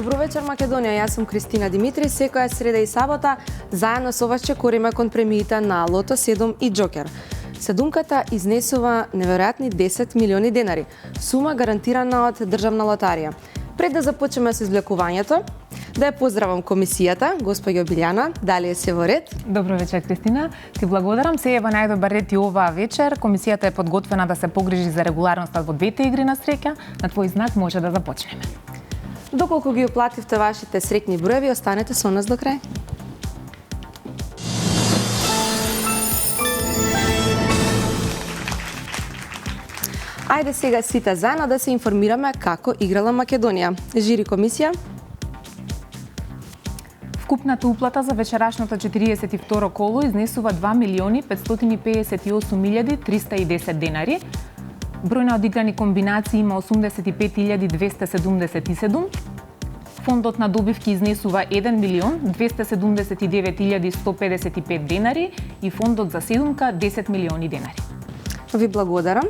Добро вечер, Македонија. Јас сум Кристина Димитри. Секоја среда и сабота заедно со вас чекориме кон премиите на Лото 7 и Џокер. Седумката изнесува неверојатни 10 милиони денари, сума гарантирана од Државна лотарија. Пред да започнеме со извлекувањето, да ја поздравам комисијата, госпоѓа Билјана, дали е се во ред? Добро вечер, Кристина. Ти благодарам. Се е во најдобар ред и оваа вечер. Комисијата е подготвена да се погрижи за регуларноста во двете игри на среќа. На твој знак може да започнеме. Доколку ги уплативте вашите среќни броеви, останете со нас до крај. Ајде сега сите заедно да се информираме како играла Македонија. Жири комисија. Вкупната уплата за вечерашното 42 коло изнесува 2.058.310 денари. Број на одиграни комбинации има 85.277. Фондот на добивки изнесува 1.279.155 денари и фондот за седумка 10 милиони денари. Ви благодарам.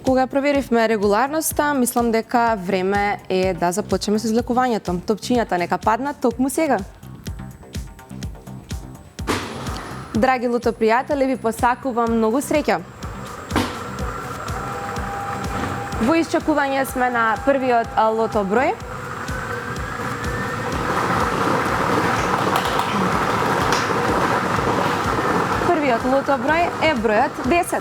Кога проверивме регуларноста, мислам дека време е да започнеме со извлекувањето. Топчињата нека паднат токму сега. Драги лото пријатели, ви посакувам многу среќа. Во исчекување сме на првиот лото број. Првиот лото број е бројот 10.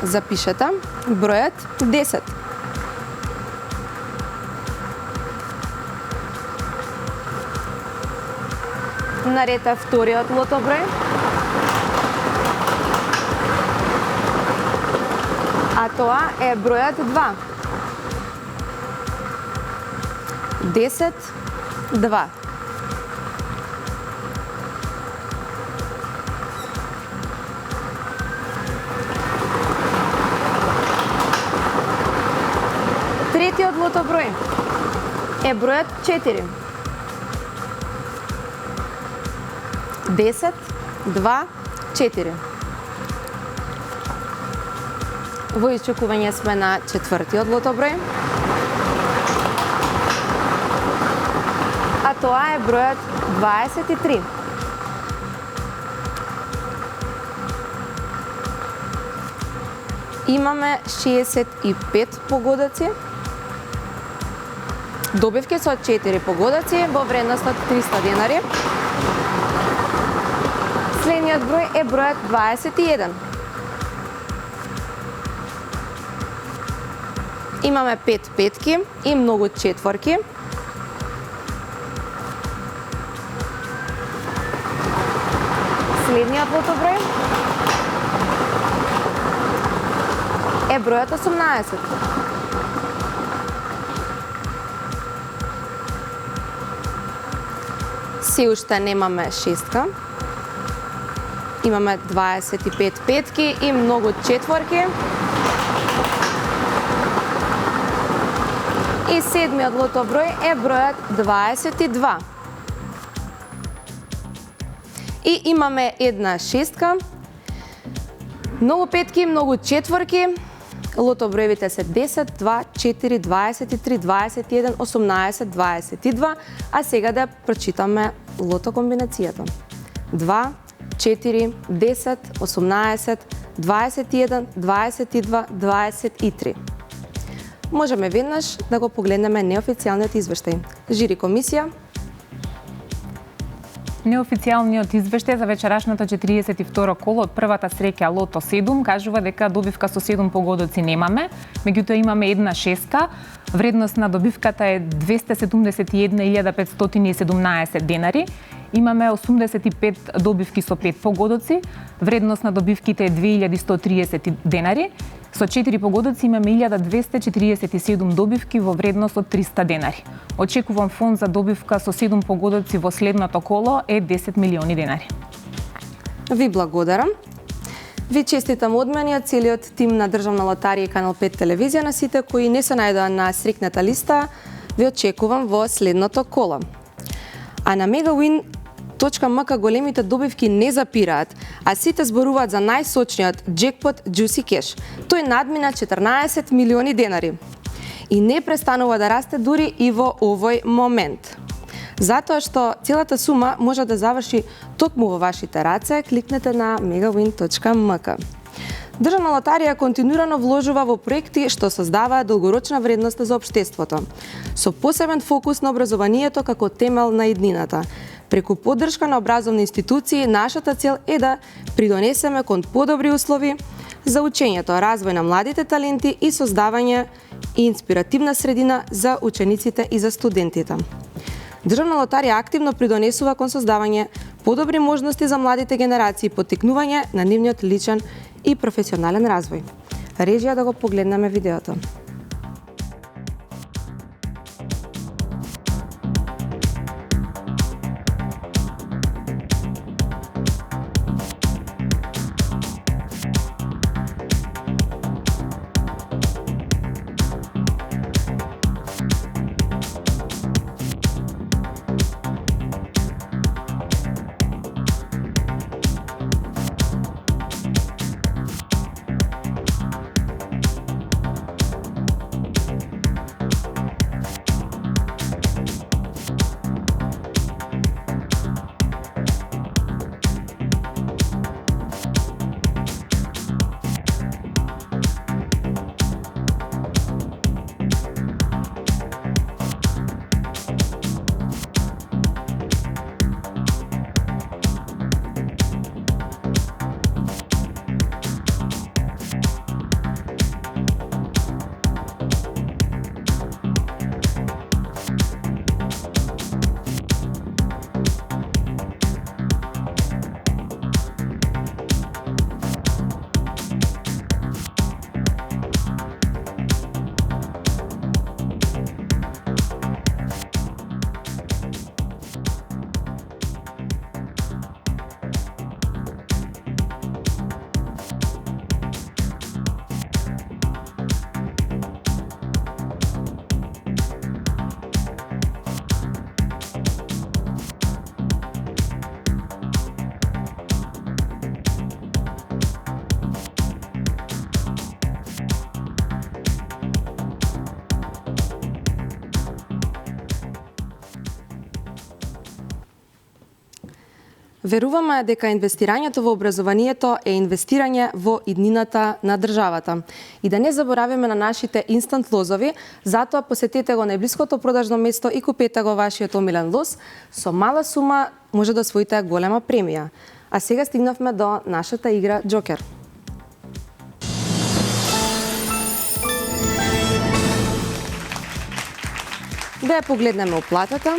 Запишете бројот 10. Наред е вториот лото број. А тоа е бројот 2. 10, 2. Третиот лото број е бројот 4. 10, 2, 4. Во исчекување сме на четвртиот лото број. А тоа е бројот 23. Имаме 65 погодоци. Добивки со 4 погодоци во вредност од 300 денари. Следниот број е бројот 21. Имаме 5 петки и многу четворки. Следниот лото број е бројот 18. Се уште немаме шестка. Имаме 25 петки и многу четворки. И седмиот лото број е бројот 22. И имаме една шестка, многу петки, многу четворки. Лото броевите се 10, 2, 4, 23, 21, 18, 22. А сега да прочитаме лото комбинацијата. 2, 4, 10, 18, 21, 22, 23. Можеме веднаш да го погледнеме неофицијалниот извештај. Жири комисија. Неофицијалниот извештај за вечерашното 42 коло од првата среќа Лото 7 кажува дека добивка со 7 погодоци немаме, меѓутоа имаме една шестка. Вредност на добивката е 271.517 денари. Имаме 85 добивки со 5 погодоци. Вредност на добивките е 2130 денари. Со 4 погодоци имаме 1247 добивки во вредност од 300 денари. Очекувам фонд за добивка со 7 погодоци во следното коло е 10 милиони денари. Ви благодарам. Ви честитам од мене и целиот тим на Државна лотарија и Канал 5 телевизија. На сите кои не се најдоа на срекната листа, ви очекувам во следното коло. А на megawin.mk големите добивки не запираат, а сите зборуваат за најсочниот джекпот Juicy Cash. Тој надмина 14 милиони денари. и не престанува да расте дури и во овој момент. Затоа што целата сума може да заврши токму во вашите раце, кликнете на megawin.mk. Државна лотарија континуирано вложува во проекти што создаваат долгорочна вредност за општеството, со посебен фокус на образованието како темел на иднината. Преку поддршка на образовни институции, нашата цел е да придонесеме кон подобри услови за учењето, развој на младите таленти и создавање и инспиративна средина за учениците и за студентите. Државна лотарија активно придонесува кон создавање подобри можности за младите генерации, поттикнување на нивниот личен и професионален развој. Режија да го погледнеме видеото. Веруваме дека инвестирањето во образованието е инвестирање во иднината на државата. И да не забораваме на нашите инстант лозови, затоа посетете го најблиското продажно место и купете го вашиот омилен лоз. Со мала сума може да освоите голема премија. А сега стигнавме до нашата игра Джокер. Да ја погледнеме оплатата.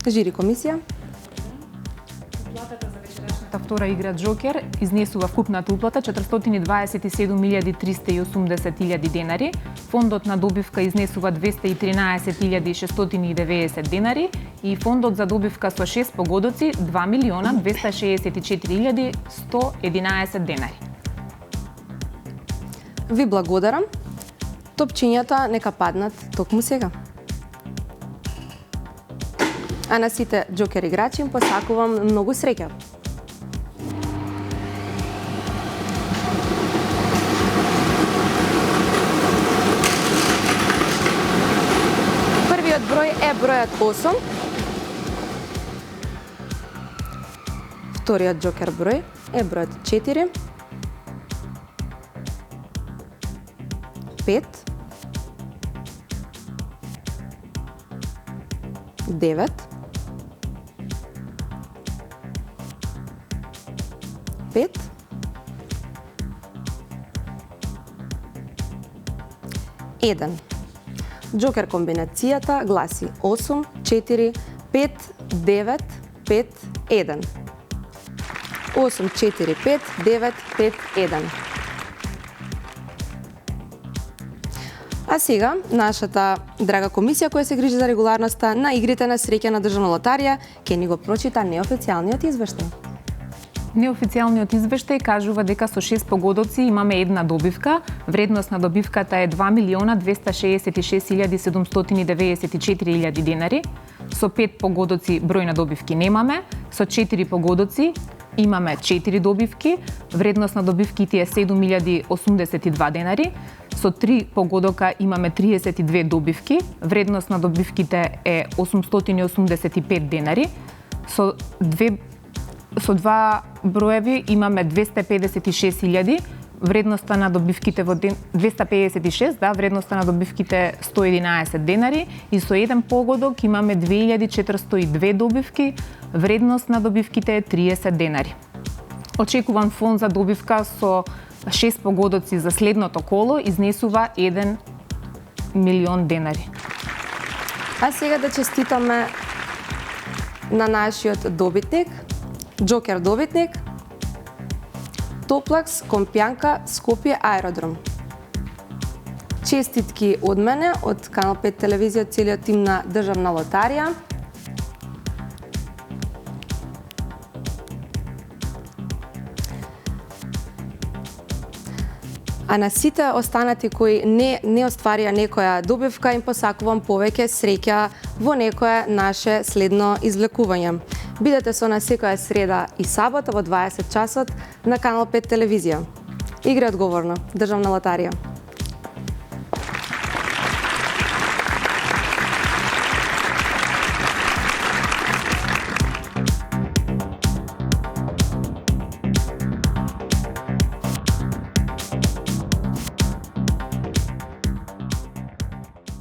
Жири комисија. Уплатата за вечерашната втора игра Джокер изнесува вкупната уплата 427.380.000 денари, фондот на добивка изнесува 213.690 денари и фондот за добивка со 6 погодоци 2.264.111 денари. Ви благодарам. Топчињата нека паднат токму сега. А на сите Джокер играчи им посакувам многу среќа. Првиот број е бројот 8. Вториот Джокер број е бројот 4. 5. 9. 5. 1. Джокер комбинацијата гласи 8, 4, 5, 9, 5, 1. 8, 4, 5, 9, 5, 1. А сега, нашата драга комисија која се грижи за регуларноста на игрите на среќа на Државна лотарија ќе ни го прочита неофицијалниот извештај. Неофицијалниот извештај кажува дека со 6 погодоци имаме една добивка. Вредност на добивката е 2.266.794.000 денари. Со 5 погодоци број на добивки немаме. Со 4 погодоци имаме 4 добивки, вредност на добивките е 7082 денари. Со 3 погодока имаме 32 добивки, вредност на добивките е 885 денари. Со два броеви имаме 256.000, вредноста на добивките во 256, да, вредноста на добивките 111 денари и со еден погодок имаме 2402 добивки, вредност на добивките е 30 денари. Очекуван фонд за добивка со 6 погодоци за следното коло изнесува 1 милион денари. А сега да честитаме на нашиот добитник, Джокер добитник, Топлакс Компјанка Скопје аеродром. Честитки од мене, од Канал 5 телевизија, целиот тим на Државна лотарија. А на сите останати кои не остварија некоја добивка, им посакувам повеќе среќа во некое наше следно извлекување. Бидете со нас секоја среда и сабота во 20 часот на Канал 5 телевизија. Играј одговорно. Државна лотарија.